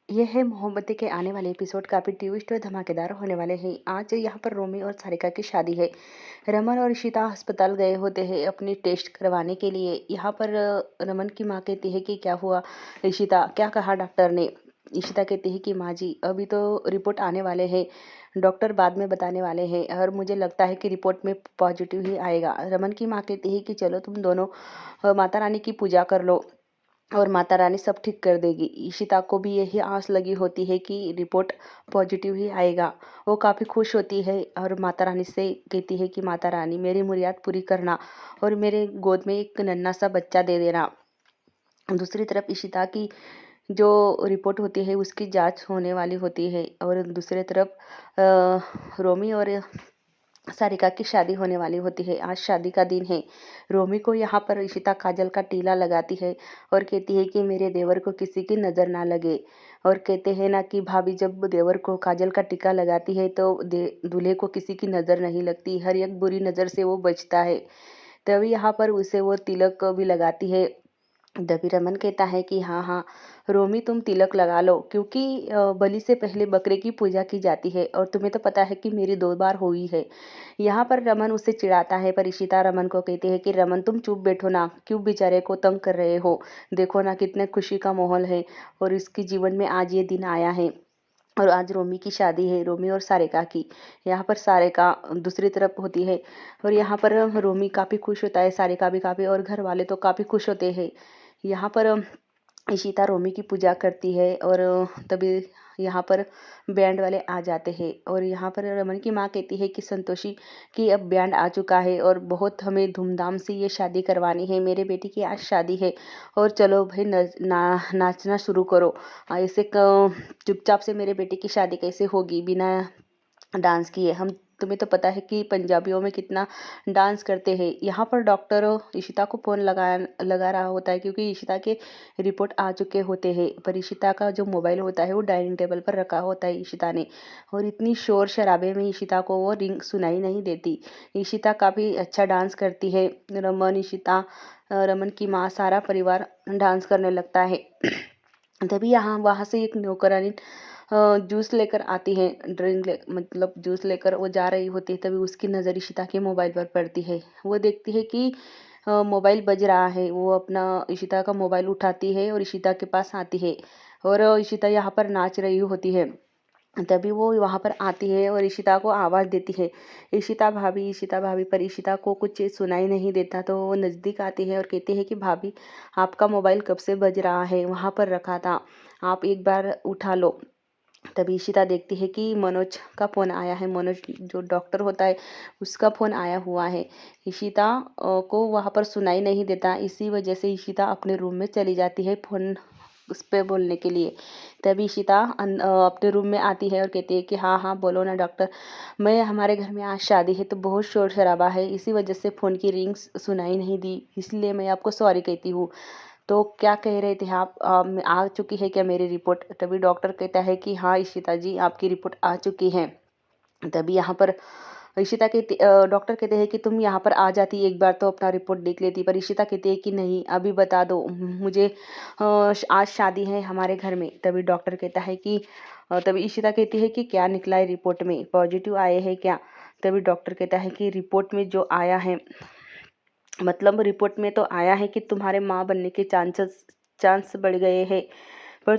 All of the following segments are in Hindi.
ये है मोहब्बतें के आने वाले एपिसोड काफ़ी ट्विस्ट और धमाकेदार होने वाले हैं। आज यहाँ पर रोमी और सारिका की शादी है। रमन और इशिता अस्पताल गए होते हैं अपनी टेस्ट करवाने के लिए। यहाँ पर रमन की माँ कहती है कि क्या हुआ इशिता, क्या कहा डॉक्टर ने। इशिता कहती है कि माँ जी अभी तो रिपोर्ट आने वाले हैं, डॉक्टर बाद में बताने वाले हैं और मुझे लगता है कि रिपोर्ट में पॉजिटिव ही आएगा। रमन की माँ कहती है कि चलो तुम दोनों माता रानी की पूजा कर लो और माता रानी सब ठीक कर देगी। इशिता को भी यही आस लगी होती है कि रिपोर्ट पॉजिटिव ही आएगा। वो काफ़ी खुश होती है और माता रानी से कहती है कि माता रानी मेरी मुराद पूरी करना और मेरे गोद में एक नन्हा सा बच्चा दे देना। दूसरी तरफ इशिता की जो रिपोर्ट होती है उसकी जांच होने वाली होती है और दूसरी तरफ रोमी और सारिका की शादी होने वाली होती है। आज शादी का दिन है। रोमी को यहाँ पर इशिता काजल का टीला लगाती है और कहती है कि मेरे देवर को किसी की नज़र ना लगे। और कहते हैं ना कि भाभी जब देवर को काजल का टीका लगाती है तो दूल्हे को किसी की नज़र नहीं लगती, हर एक बुरी नज़र से वो बचता है। तभी यहाँ पर उसे वो तिलक भी लगाती है। तभी रमन कहता है कि हाँ हाँ रोमी तुम तिलक लगा लो, क्योंकि बलि से पहले बकरे की पूजा की जाती है और तुम्हें तो पता है कि मेरी 2 बार हुई है। यहाँ पर रमन उसे चिढ़ाता है पर इशिता रमन को कहती है कि रमन तुम चुप बैठो ना, क्यों बेचारे को तंग कर रहे हो। देखो ना कितने खुशी का माहौल है और इसके जीवन में आज ये दिन आया है। और आज रोमी की शादी है, रोमी और सारिका की। यहाँ पर सारिका दूसरी तरफ होती है और यहाँ पर रोमी काफ़ी खुश होता है, सारिका भी काफ़ी, और घर वाले तो काफ़ी खुश होते हैं। यहाँ पर इशिता रोमी की पूजा करती है और तभी यहाँ पर बैंड वाले आ जाते हैं और यहाँ पर रमन की माँ कहती है कि संतोषी कि अब बैंड आ चुका है और बहुत हमें धूमधाम से ये शादी करवानी है, मेरे बेटी की आज शादी है और चलो भाई नाचना शुरू करो। ऐसे चुपचाप से मेरे बेटे की शादी कैसे होगी बिना डांस किए। हम तुम्हें तो पता है कि पंजाबियों में कितना डांस करते हैं। यहाँ पर डॉक्टर इशिता को फ़ोन लगा रहा होता है क्योंकि इशिता के रिपोर्ट आ चुके होते हैं, पर इशिता का जो मोबाइल होता है वो डाइनिंग टेबल पर रखा होता है इशिता ने। और इतनी शोर शराबे में इशिता को वो रिंग सुनाई नहीं देती। इशिता काफ़ी अच्छा डांस करती है। रमन, इशिता, रमन की माँ, सारा परिवार डांस करने लगता है। तभी यहाँ वहाँ से एक नौकरानी जूस लेकर आती है, मतलब जूस लेकर वो जा रही होती है। तभी उसकी नज़र इशिता के मोबाइल पर पड़ती है। वो देखती है कि मोबाइल बज रहा है। वो अपना इशिता का मोबाइल उठाती है और इशिता के पास आती है और इशिता यहाँ पर नाच रही होती है। तभी वो वहाँ पर आती है और इशिता को आवाज़ देती है, इशिता भाभी, पर इशिता को कुछ सुनाई नहीं देता। तो वो नज़दीक आती है और कहती है कि भाभी आपका मोबाइल कब से बज रहा है, वहाँ पर रखा था, आप एक बार उठा लो। तभी इशिता देखती है कि मनोज का फ़ोन आया है, मनोज जो डॉक्टर होता है उसका फ़ोन आया हुआ है। इशिता को वहाँ पर सुनाई नहीं देता, इसी वजह से इशिता अपने रूम में चली जाती है फ़ोन उस पे बोलने के लिए। तभी इशिता अपने रूम में आती है और कहती है कि हाँ हाँ बोलो ना डॉक्टर, मैं हमारे घर में आज शादी है तो बहुत शोर शराबा है, इसी वजह से फ़ोन की रिंग्स सुनाई नहीं दी, इसलिए मैं आपको सॉरी कहती हूँ। तो क्या कह रहे थे आप, आ चुकी है क्या मेरी रिपोर्ट। तभी डॉक्टर कहता है कि हाँ इशिता जी आपकी रिपोर्ट आ चुकी है। तभी यहाँ पर डॉक्टर कहते हैं कि तुम यहाँ पर आ जाती एक बार तो अपना रिपोर्ट देख लेती, पर इशिता कहती है कि नहीं अभी बता दो मुझे, आज शादी है हमारे घर में। तभी डॉक्टर कहता है कि तभी इशिता कहती है कि क्या निकला है रिपोर्ट में, पॉजिटिव आए हैं क्या। तभी डॉक्टर कहता है कि रिपोर्ट में जो आया है, मतलब रिपोर्ट में तो आया है कि तुम्हारे माँ बनने के चांस बढ़ गए हैं, पर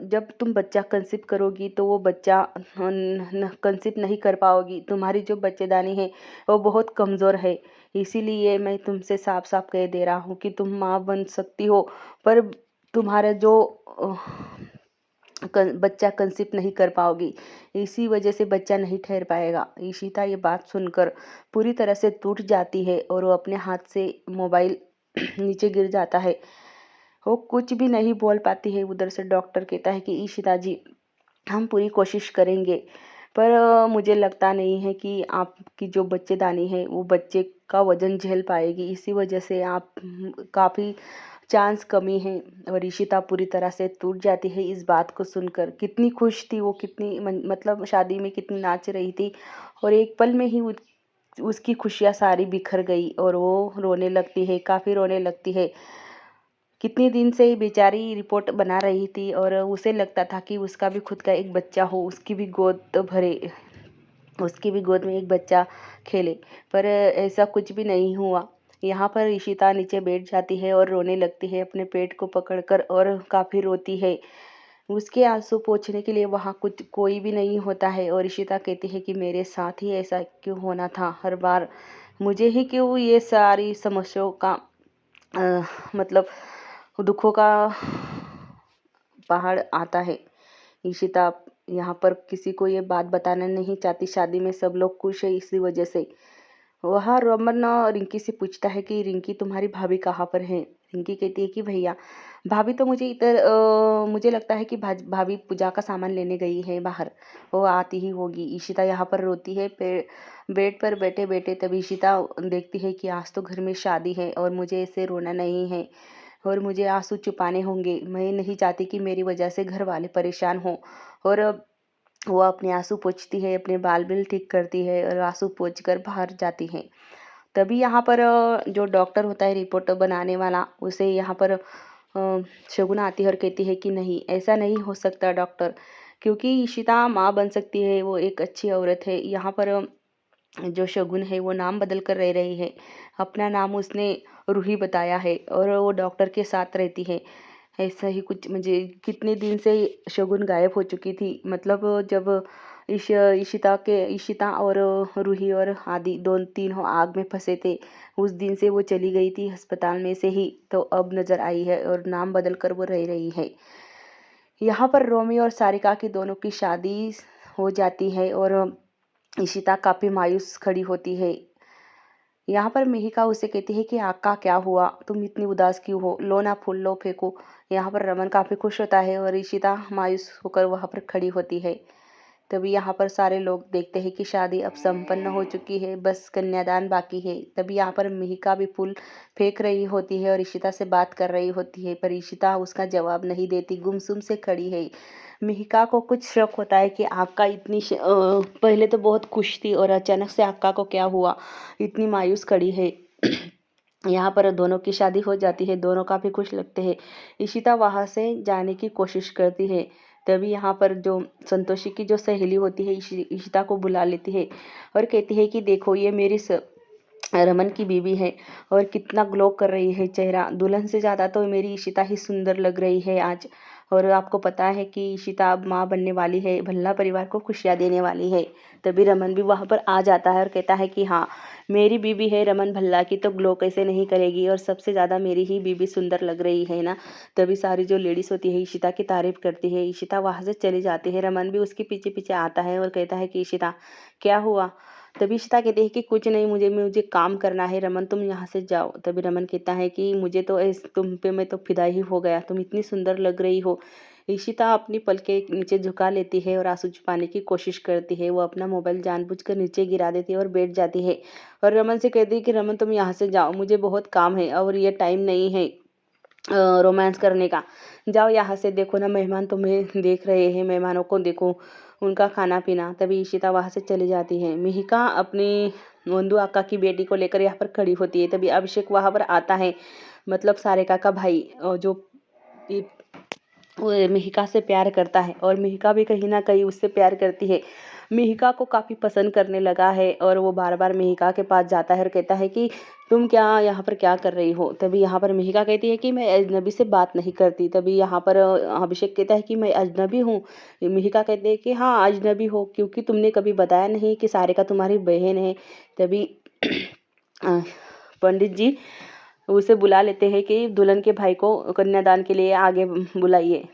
जब तुम बच्चा कंसीव करोगी तो वो बच्चा कंसीव नहीं कर पाओगी, तुम्हारी जो बच्चेदानी है वो बहुत कमज़ोर है। इसीलिए मैं तुमसे साफ साफ कह दे रहा हूँ कि तुम माँ बन सकती हो, पर तुम्हारा जो बच्चा कंसीव नहीं कर पाओगी, इसी वजह से बच्चा नहीं ठहर पाएगा। ईशिता ये बात सुनकर पूरी तरह से टूट जाती है और वो अपने हाथ से मोबाइल नीचे गिर जाता है। वो कुछ भी नहीं बोल पाती है। उधर से डॉक्टर कहता है कि ईशिता जी हम पूरी कोशिश करेंगे, पर मुझे लगता नहीं है कि आपकी जो बच्चेदानी है वो बच्चे का वजन झेल पाएगी, इसी वजह से आप काफ़ी चांस कमी है। और इशिता पूरी तरह से टूट जाती है इस बात को सुनकर। कितनी खुश थी वो, कितनी मतलब शादी में कितनी नाच रही थी और एक पल में ही उसकी खुशियाँ सारी बिखर गई और वो रोने लगती है, काफ़ी रोने लगती है। कितने दिन से ही बेचारी रिपोर्ट बना रही थी और उसे लगता था कि उसका भी खुद का एक बच्चा हो, उसकी भी गोद तो भरे, उसकी भी गोद में एक बच्चा खेले, पर ऐसा कुछ भी नहीं हुआ। यहाँ पर इशिता नीचे बैठ जाती है और रोने लगती है अपने पेट को पकड़कर और काफ़ी रोती है। उसके आंसू पोंछने के लिए वहाँ कुछ कोई भी नहीं होता है और इशिता कहती है कि मेरे साथ ही ऐसा क्यों होना था, हर बार मुझे ही क्यों ये सारी समस्याओं का मतलब दुखों का पहाड़ आता है। इशिता यहाँ पर किसी को ये बात बताना नहीं चाहती, शादी में सब लोग खुश है इसी वजह से। वह रमन रिंकी से पूछता है कि रिंकी तुम्हारी भाभी कहाँ पर है। रिंकी कहती है कि भैया भाभी तो मुझे इधर मुझे लगता है कि भाभी पूजा का सामान लेने गई है बाहर, वो आती ही होगी। इशिता यहाँ पर रोती है बेड पर बैठे बैठे। तभी इशिता देखती है कि आज तो घर में शादी है और मुझे ऐसे रोना नहीं है और मुझे आंसू छुपाने होंगे। मैं नहीं चाहती कि मेरी वजह से घर वाले परेशान हों। और वो अपने आंसू पोंछती है, अपने बाल बिल ठीक करती है और आंसू पोंछ कर बाहर जाती है। तभी यहाँ पर जो डॉक्टर होता है रिपोर्ट बनाने वाला, उसे यहाँ पर शगुन आती है और कहती है कि नहीं, ऐसा नहीं हो सकता डॉक्टर, क्योंकि इशिता माँ बन सकती है, वो एक अच्छी औरत है। यहाँ पर जो शगुन है वो नाम बदल कर रह रही है, अपना नाम उसने रूही बताया है और वो डॉक्टर के साथ रहती है। ऐसा ही कुछ, मुझे कितने दिन से शगुन गायब हो चुकी थी, मतलब जब इशिता और रूही और आदि दोनों तीनों आग में फंसे थे, उस दिन से वो चली गई थी अस्पताल में से ही, तो अब नज़र आई है और नाम बदल कर वो रह रही है। यहाँ पर रोमी और सारिका की दोनों की शादी हो जाती है और इशिता काफ़ी मायूस खड़ी होती है। यहाँ पर मिहिका उसे कहती है कि आका क्या हुआ, तुम इतनी उदास क्यों हो, लो ना फूल लो फेंको। यहाँ पर रमन काफ़ी खुश होता है और इशिता मायूस होकर वहाँ पर खड़ी होती है। तभी यहाँ पर सारे लोग देखते हैं कि शादी अब संपन्न हो चुकी है, बस कन्यादान बाकी है। तभी यहाँ पर मिहिका भी फूल फेंक रही होती है और इशिता से बात कर रही होती है, पर इशिता उसका जवाब नहीं देती, गुमसुम से खड़ी है। मिहिका को कुछ शक होता है कि आका पहले तो बहुत खुश थी और अचानक से आका को क्या हुआ, इतनी मायूस खड़ी है। यहाँ पर दोनों की शादी हो जाती है, दोनों काफ़ी खुश लगते हैं। इशिता वहाँ से जाने की कोशिश करती है। तभी यहाँ पर जो संतोषी की जो सहेली होती है इशिता को बुला लेती है और कहती है कि देखो ये मेरी रमन की बीवी है और कितना ग्लो कर रही है चेहरा, दुल्हन से ज़्यादा तो मेरी इशिता ही सुंदर लग रही है आज। और आपको पता है कि इशिता अब माँ बनने वाली है, भल्ला परिवार को खुशियाँ देने वाली है। तभी रमन भी वहाँ पर आ जाता है और कहता है कि हाँ, मेरी बीवी है रमन भल्ला की, तो ग्लो कैसे नहीं करेगी, और सबसे ज़्यादा मेरी ही बीवी सुंदर लग रही है ना। तभी सारी जो लेडीज़ होती है इशिता की तारीफ करती है। इशिता वहाँ से चली जाती है, रमन भी उसके पीछे पीछे आता है और कहता है कि इशिता क्या हुआ। तभी इशिता कहती है कि कुछ नहीं, मुझे काम करना है, रमन तुम यहाँ से जाओ। तभी रमन कहता है कि मुझे तो तुम पे मैं तो फिदा ही हो गया, तुम इतनी सुंदर लग रही हो। इशिता अपनी पलके नीचे झुका लेती है और आंसू छुपाने की कोशिश करती है। वो अपना मोबाइल जानबूझकर नीचे गिरा देती है और बैठ जाती है और रमन से कहती है कि रमन तुम यहाँ से जाओ, मुझे बहुत काम है और ये टाइम नहीं है रोमांस करने का। जाओ यहाँ से, देखो ना मेहमान तुम्हें देख रहे हैं, मेहमानों को देखो, उनका खाना पीना। तभी इशिता वहाँ से चली जाती है। मिहिका अपनी नंदू अक्का की बेटी को लेकर यहाँ पर खड़ी होती है। तभी अभिषेक वहाँ पर आता है, मतलब सारिका का भाई, जो वो मिहिका से प्यार करता है और मिहिका भी कहीं ना कहीं उससे प्यार करती है। मिहिका को काफ़ी पसंद करने लगा है और वो बार बार मिहिका के पास जाता है और कहता है कि तुम क्या यहाँ पर क्या कर रही हो। तभी यहाँ पर मिहिका कहती है कि मैं अजनबी से बात नहीं करती। तभी यहाँ पर अभिषेक कहता है कि मैं अजनबी हूँ। मिहिका कहते हैं कि हाँ अजनबी हो, क्योंकि तुमने कभी बताया नहीं कि सारिका तुम्हारी बहन है। तभी पंडित जी उसे बुला लेते हैं कि दुल्हन के भाई को कन्यादान के लिए आगे बुलाइए।